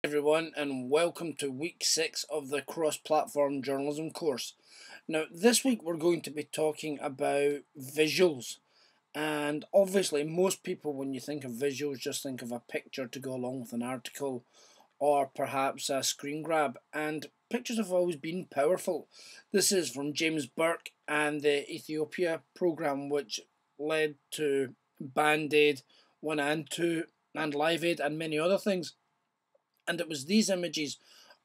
Everyone, and welcome to week 6 of the CrossPlatform Journalism course. Now, this week we're going to be talking about visuals, and obviously, most people, when you think of visuals, just think of a picture to go along with an article or perhaps a screen grab, and pictures have always been powerful. This is from James Burke and the Ethiopia program, which led to Band Aid 1 and 2 and Live Aid and many other things. And it was these images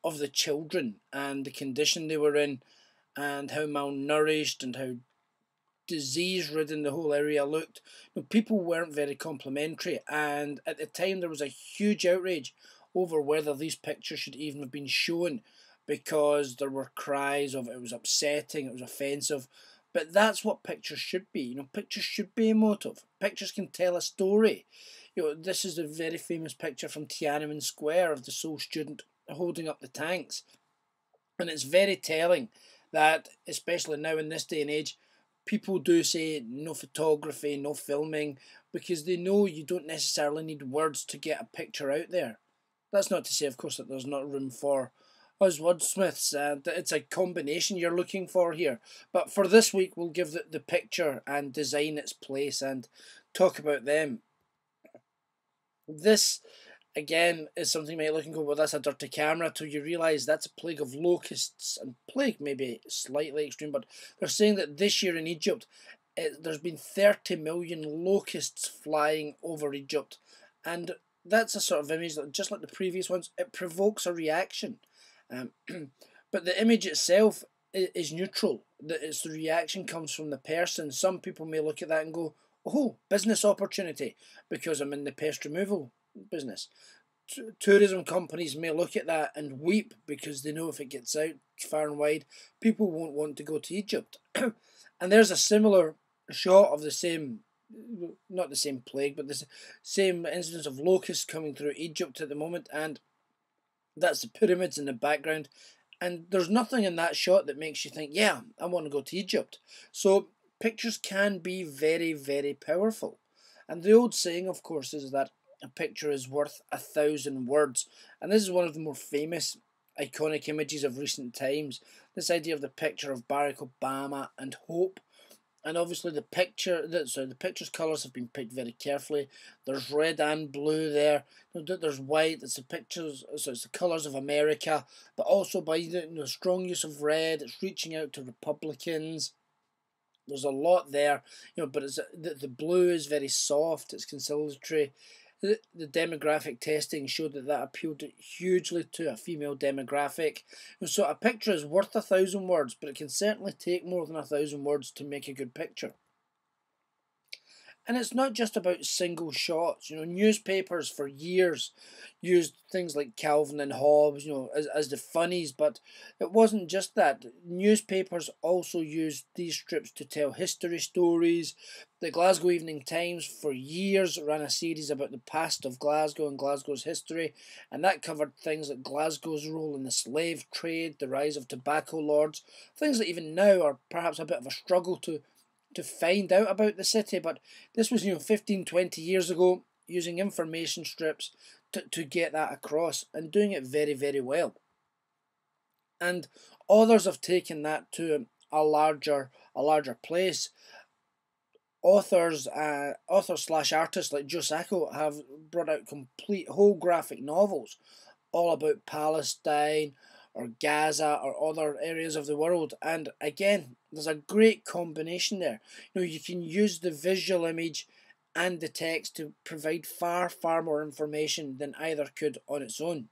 of the children and the condition they were in and how malnourished and how disease-ridden the whole area looked. People weren't very complimentary, and at the time there was a huge outrage over whether these pictures should even have been shown, because there were cries of it was upsetting, it was offensive. But that's what pictures should be. Pictures should be emotive. Pictures can tell a story. This is a very famous picture from Tiananmen Square of the Seoul student holding up the tanks. And it's very telling that, especially now in this day and age, people do say no photography, no filming, because they know you don't necessarily need words to get a picture out there. That's not to say, of course, that there's not room for us wordsmiths. It's a combination you're looking for here. But for this week, we'll give the picture and design its place and talk about them. This, again, is something you might look and go, well, that's a dirty camera, till you realise that's a plague of locusts. And plague may be slightly extreme, but they're saying that this year in Egypt, there's been 30 million locusts flying over Egypt. And that's a sort of image that, just like the previous ones, it provokes a reaction. But the image itself is neutral. It's the reaction comes from the person. Some people may look at that and go, oh, business opportunity, because I'm in the pest removal business. Tourism companies may look at that and weep, because they know if it gets out far and wide, people won't want to go to Egypt. And there's a similar shot of the same, not the same plague, but the same incidence of locusts coming through Egypt at the moment, and that's the pyramids in the background. And there's nothing in that shot that makes you think, yeah, I want to go to Egypt. So pictures can be very, very powerful. And the old saying, of course, is that a picture is worth 1,000 words. And this is one of the more famous, iconic images of recent times. This idea of the picture of Barack Obama and hope. And obviously the picture's colours have been picked very carefully. There's red and blue there. There's white. It's the pictures. So it's the colours of America, but also by the strong use of red. It's reaching out to Republicans. There's a lot there, but the blue is very soft. It's conciliatory. The demographic testing showed that appealed hugely to a female demographic. So a picture is worth 1,000 words, but it can certainly take more than 1,000 words to make a good picture. And it's not just about single shots. Newspapers for years used things like Calvin and Hobbes, as the funnies, but it wasn't just that. Newspapers also used these strips to tell history stories. The Glasgow Evening Times for years ran a series about the past of Glasgow and Glasgow's history, and that covered things like Glasgow's role in the slave trade, the rise of tobacco lords, things that even now are perhaps a bit of a struggle to find out about the city. But this was 15, 20 years ago, using information strips to get that across, and doing it very, very well. And others have taken that to a larger place. Authors / artists like Joe Sacco have brought out complete whole graphic novels all about Palestine or Gaza or other areas of the world. And again, there's a great combination there. You can use the visual image and the text to provide far, far more information than either could on its own.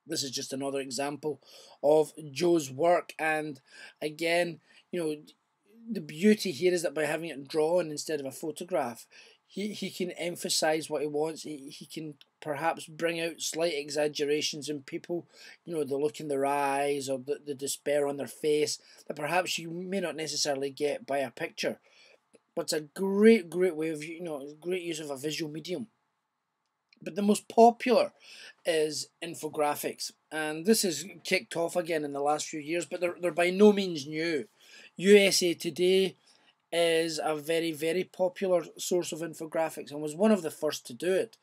This is just another example of Joe's work. And again, the beauty here is that by having it drawn instead of a photograph, he can emphasize what he wants. He can perhaps bring out slight exaggerations in people, the look in their eyes or the despair on their face, that perhaps you may not necessarily get by a picture. But it's a great way of, great use of a visual medium. But the most popular is infographics, and this has kicked off again in the last few years, but they're by no means new. USA Today is a very, very popular source of infographics and was one of the first to do it.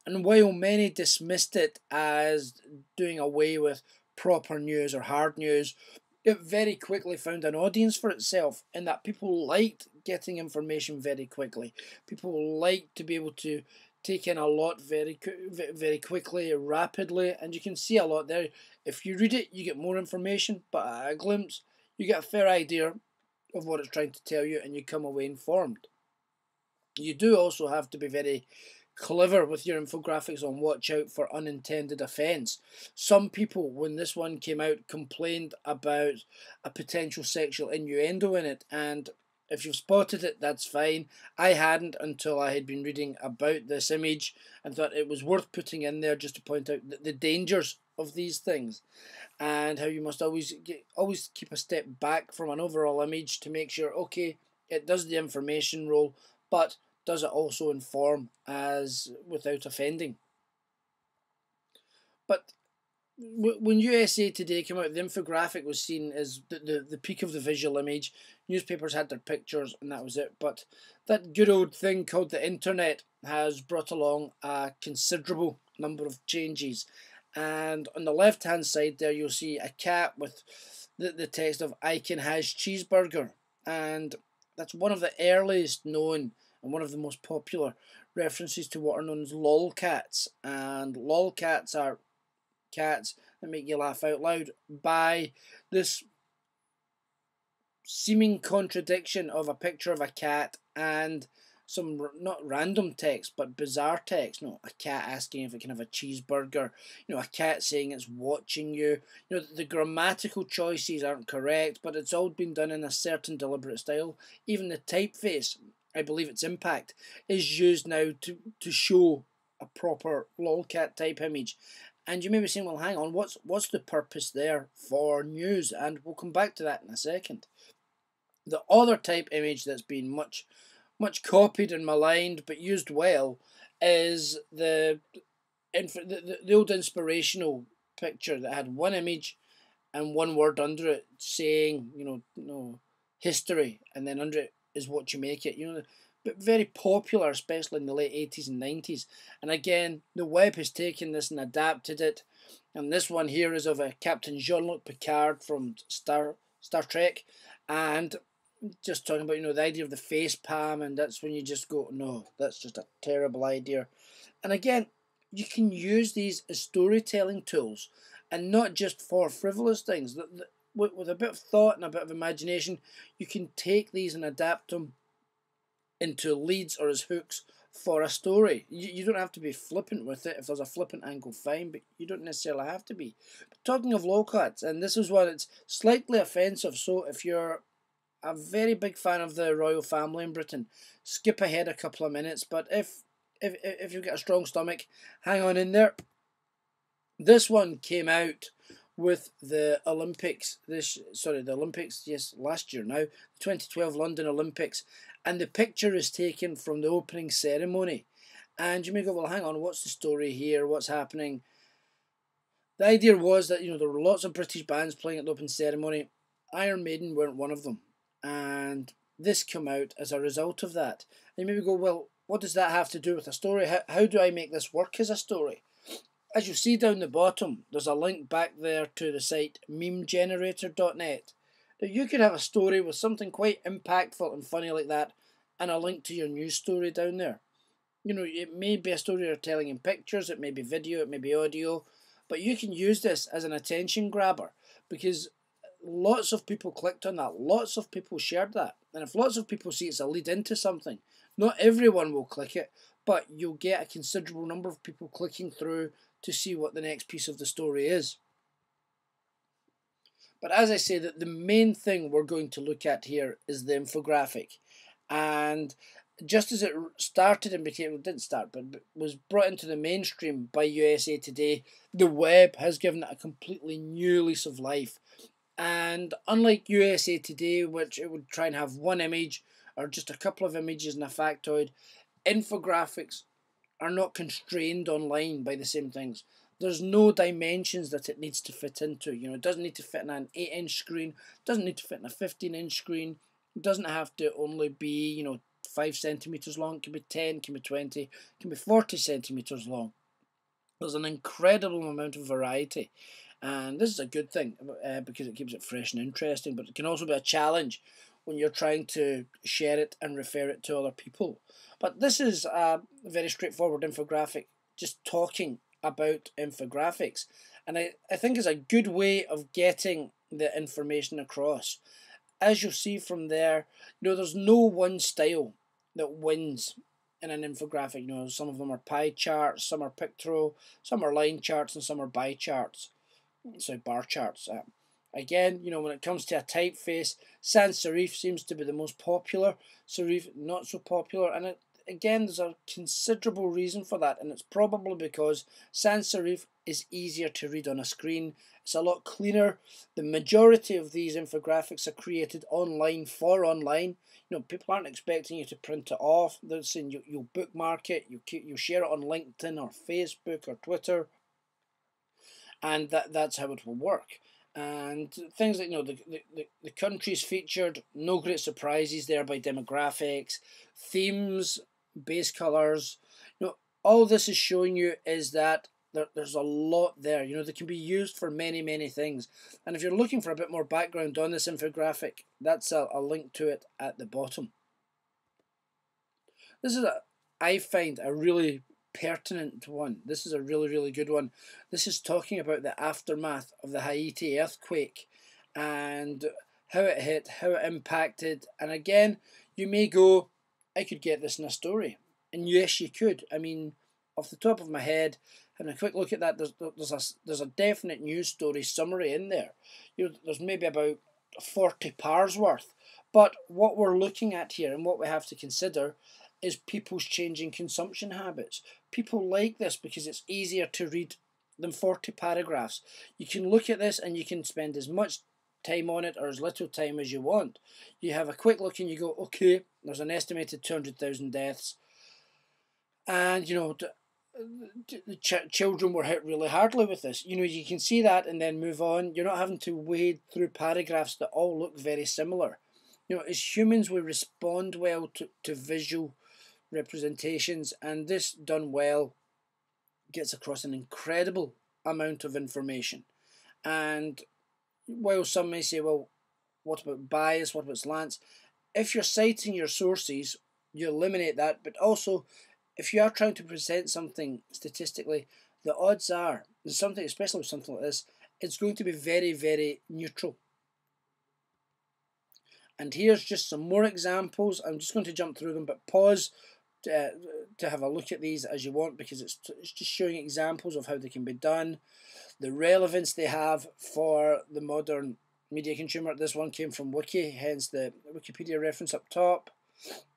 And while many dismissed it as doing away with proper news or hard news, it very quickly found an audience for itself in that people liked getting information very quickly. People liked to be able to take in a lot very quickly, rapidly, and you can see a lot there. If you read it, you get more information, but at a glimpse, you get a fair idea of what it's trying to tell you, and you come away informed. You do also have to be very clever with your infographics on watch out for unintended offence. Some people, when this one came out, complained about a potential sexual innuendo in it, and if you've spotted it, that's fine. I hadn't until I had been reading about this image and thought it was worth putting in there just to point out the dangers of these things and how you must always keep a step back from an overall image to make sure, okay, it does the information role, but does it also inform as without offending? But when USA Today came out, the infographic was seen as the peak of the visual image. Newspapers had their pictures and that was it. But that good old thing called the internet has brought along a considerable number of changes. And on the left hand side there you'll see a cat with the text of "I can has cheeseburger." And that's one of the earliest known and one of the most popular references to what are known as lolcats. And lolcats are cats that make you laugh out loud by this seeming contradiction of a picture of a cat and some not random text but bizarre text. No, a cat asking if it can have a cheeseburger, a cat saying it's watching you. The grammatical choices aren't correct, but it's all been done in a certain deliberate style. Even the typeface, I believe its impact, is used now to show a proper lolcat type image. And you may be saying, well, hang on, what's the purpose there for news? And we'll come back to that in a second. The other type image that's been much copied and maligned but used well is the old inspirational picture that had one image and one word under it saying, history, and then under it is what you make it. But very popular, especially in the late 80s and 90s. And again, the web has taken this and adapted it. And this one here is of a Captain Jean-Luc Picard from Star Trek. And just talking about, the idea of the face palm, and that's when you just go, no, that's just a terrible idea. And again, you can use these as storytelling tools and not just for frivolous things. With a bit of thought and a bit of imagination, you can take these and adapt them into leads or as hooks for a story. You don't have to be flippant with it. If there's a flippant angle, fine, but you don't necessarily have to be. But talking of lolcats, and this is one that's slightly offensive, so if you're a very big fan of the royal family in Britain, skip ahead a couple of minutes, but if you've got a strong stomach, hang on in there. This one came out with the Olympics, last year now, the 2012 London Olympics, and the picture is taken from the opening ceremony. And you may go, well, hang on, what's the story here? What's happening? The idea was that, there were lots of British bands playing at the opening ceremony. Iron Maiden weren't one of them. And this came out as a result of that. And you maybe go, well, what does that have to do with a story? How do I make this work as a story? As you see down the bottom, there's a link back there to the site memegenerator.net. Now, you could have a story with something quite impactful and funny like that, and a link to your news story down there. It may be a story you're telling in pictures, it may be video, it may be audio, but you can use this as an attention grabber because lots of people clicked on that, lots of people shared that, and if lots of people see it's a lead into something, not everyone will click it, but you'll get a considerable number of people clicking through to see what the next piece of the story is. But as I say, that the main thing we're going to look at here is the infographic. And just as it started and was brought into the mainstream by USA Today, the web has given it a completely new lease of life. And unlike USA Today, which it would try and have one image or just a couple of images in a factoid, infographics are not constrained online by the same things. There's no dimensions that it needs to fit into. It doesn't need to fit in an 8-inch screen, doesn't need to fit in a 15-inch screen. It doesn't have to only be, 5 centimeters long. It can be 10, it can be 20, it can be 40 centimeters long. There's an incredible amount of variety, and this is a good thing because it keeps it fresh and interesting, but it can also be a challenge when you're trying to share it and refer it to other people. But this is a very straightforward infographic, just talking about infographics, and I think it's a good way of getting the information across. As you'll see from there, there's no one style that wins in an infographic. Some of them are pie charts, some are pictorial, some are line charts, and some are bar charts. Again, when it comes to a typeface, sans serif seems to be the most popular. Serif not so popular, and again, there's a considerable reason for that, and it's probably because sans serif is easier to read on a screen. It's a lot cleaner. The majority of these infographics are created online for online. People aren't expecting you to print it off. They're saying you'll bookmark it, you'll share it on LinkedIn or Facebook or Twitter, and that's how it will work. And things like the countries featured, no great surprises there by demographics, themes, base colours. All this is showing you is that there's a lot there. They can be used for many things. And if you're looking for a bit more background on this infographic, that's a link to it at the bottom. This is I find a really pertinent one. This is a really good one. This is talking about the aftermath of the Haiti earthquake and how it hit, how it impacted. And again, you may go, I could get this in a story. And yes, you could. I mean, off the top of my head, having a quick look at that, there's a definite news story summary in there. There's maybe about 40 pars worth. But what we're looking at here and what we have to consider is people's changing consumption habits. People like this because it's easier to read than 40 paragraphs. You can look at this and you can spend as much time on it or as little time as you want. You have a quick look and you go, okay, there's an estimated 200,000 deaths. And, children were hit really hardly with this. You can see that and then move on. You're not having to wade through paragraphs that all look very similar. As humans, we respond well to visual representations, and this done well gets across an incredible amount of information. And while some may say, well, what about bias, what about slants? If you're citing your sources, you eliminate that, but also if you are trying to present something statistically, the odds are, especially with something like this, it's going to be very neutral. And here's just some more examples. I'm just going to jump through them, but pause to have a look at these as you want, because it's just showing examples of how they can be done, the relevance they have for the modern media consumer. This one came from Wiki, hence the Wikipedia reference up top,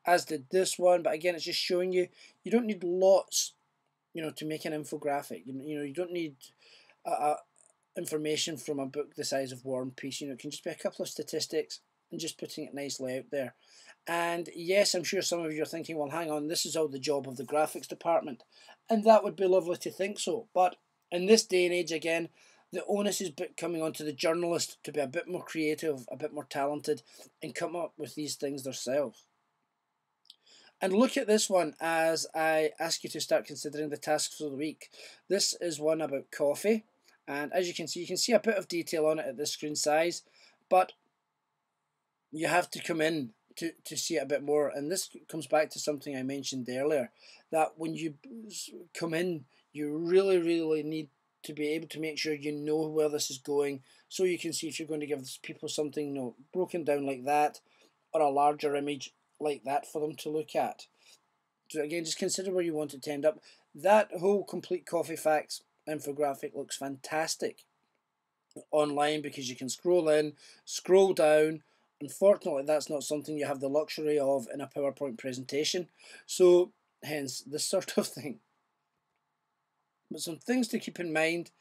as did this one. But again, it's just showing you don't need lots, to make an infographic. You don't need information from a book the size of War and Peace. It can just be a couple of statistics and just putting it nicely out there. And yes, I'm sure some of you are thinking, well, hang on, this is all the job of the graphics department. And that would be lovely to think so. But in this day and age, again, the onus is coming onto the journalist to be a bit more creative, a bit more talented, and come up with these things themselves. And look at this one as I ask you to start considering the tasks for the week. This is one about coffee. And as you can see a bit of detail on it at this screen size. But you have to come in to see it a bit more, and this comes back to something I mentioned earlier, that when you come in, you really need to be able to make sure you know where this is going, so you can see if you're going to give people something broken down like that, or a larger image like that for them to look at. So again, just consider where you want it to end up. That whole complete coffee facts infographic looks fantastic online because you can scroll in, scroll down. Unfortunately, that's not something you have the luxury of in a PowerPoint presentation, so hence this sort of thing. But some things to keep in mind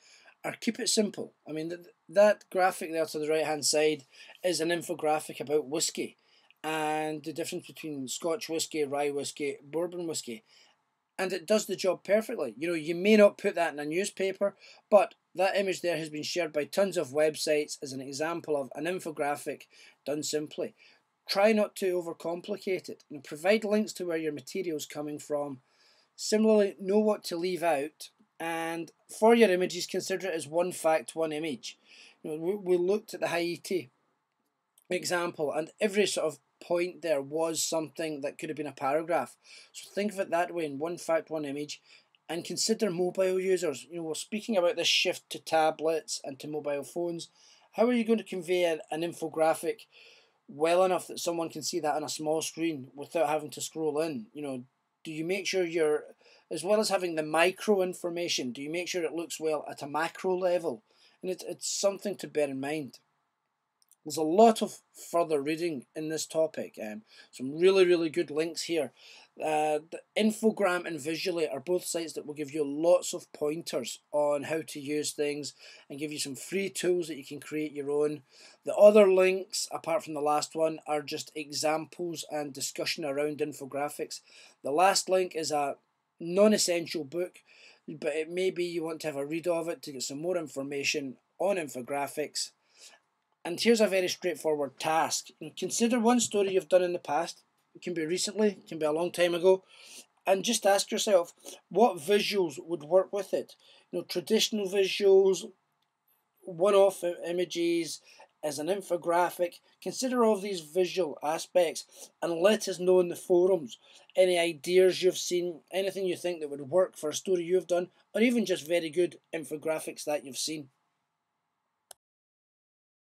are keep it simple. I mean, that graphic there to the right hand side is an infographic about whiskey and the difference between Scotch whiskey, rye whiskey, bourbon whiskey. And it does the job perfectly. You may not put that in a newspaper, but that image there has been shared by tons of websites as an example of an infographic done simply. try not to overcomplicate it. Provide links to where your material is coming from. Similarly, know what to leave out. And for your images, consider it as one fact, one image. We looked at the Haiti example, and every sort of point there was something that could have been a paragraph. So think of it that way, in one fact, one image. And consider mobile users. We're speaking about this shift to tablets and to mobile phones. How are you going to convey an infographic well enough that someone can see that on a small screen without having to scroll in? Do you make sure you're, as well as having the micro information, do you make sure it looks well at a macro level? And it's something to bear in mind. There's a lot of further reading in this topic. Some really, really good links here. The Infogram and Visually are both sites that will give you lots of pointers on how to use things and give you some free tools that you can create your own. The other links, apart from the last one, are just examples and discussion around infographics. The last link is a non-essential book, but it may be you want to have a read of it to get some more information on infographics. And here's a very straightforward task. Consider one story you've done in the past. It can be recently, it can be a long time ago. And just ask yourself, what visuals would work with it? Traditional visuals, one-off images, as an infographic. Consider all of these visual aspects and let us know in the forums any ideas you've seen, anything you think that would work for a story you've done, or even just very good infographics that you've seen.